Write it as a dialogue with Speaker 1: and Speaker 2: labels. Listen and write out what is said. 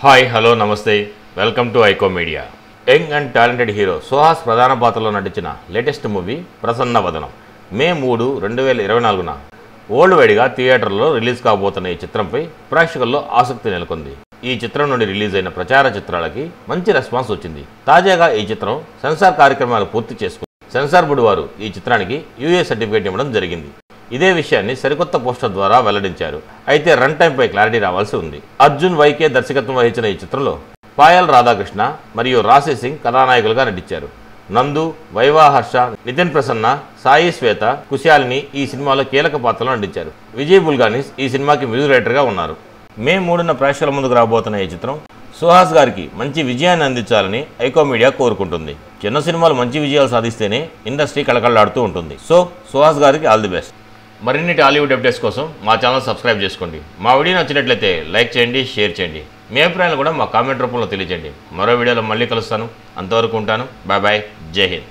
Speaker 1: Hi hello నమస్తే welcome to iQOO media. Young and talented hero Suhas ప్రధాన పాత్రలో నటించిన లేటెస్ట్ మూవీ ప్రసన్న వదనం మే 3, 2024న వరల్డ్ వైడ్గా థియేటర్లలో రిలీజ్ కాబోతున్న ఈ చిత్రంపై ప్రేక్షకుల్లో ఆసక్తి నెలకొంది. ఈ చిత్రం నుండి రిలీజ్ అయిన ప్రచార చిత్రాలకి మంచి రెస్పాన్స్ వచ్చింది. తాజాగా ఈ చిత్రం సెన్సార్ కార్యక్రమాలు పూర్తి చేసుకుంది. సెన్సార్ బోర్డు వారు ఈ చిత్రానికి యూఏ సర్టిఫికేట్ ఇవ్వడం జరిగింది. ఇదే విషయాన్ని సరికొత్త పోస్టర్ ద్వారా వెల్లడించారు. అయితే రన్ టైంపై క్లారిటీ రావాల్సి ఉంది. అర్జున్ వైకే దర్శకత్వం వహించిన ఈ చిత్రంలో పాయల్ రాధాకృష్ణ మరియు రాశి సింగ్ కథానాయకులుగా నటించారు. నందు, వైవా హర్ష, నితిన్ ప్రసన్న, సాయి శ్వేత, కుశాలిని ఈ సినిమాలో కీలక పాత్రలో నటించారు. విజయ్ బుల్గానిస్ ఈ సినిమాకి మ్యూజిక్ డైరెక్టర్గా ఉన్నారు. మే 3న ప్రేక్షకుల ముందుకు రాబోతున్న ఈ చిత్రం సుహాస్ గారికి మంచి విజయాన్ని అందించాలని ఐకో మీడియా కోరుకుంటుంది. చిన్న సినిమాలు మంచి విజయాలు సాధిస్తేనే ఇండస్ట్రీ కళకళలాడుతూ ఉంటుంది. సో సుహాస్ గారికి ఆల్ ది బెస్ట్. మరిన్ని టాలీవుడ్ అప్డేట్స్ కోసం మా ఛానల్ సబ్స్క్రైబ్ చేసుకోండి. మా వీడియో నచ్చినట్లయితే లైక్ చేయండి, షేర్ చేయండి. మీ అభిప్రాయాలు కూడా మా కామెంట్ రూపంలో తెలియజేయండి. మరో వీడియోలో మళ్ళీ కలుస్తాను. అంతవరకు ఉంటాను. Bye bye. జై హింద్.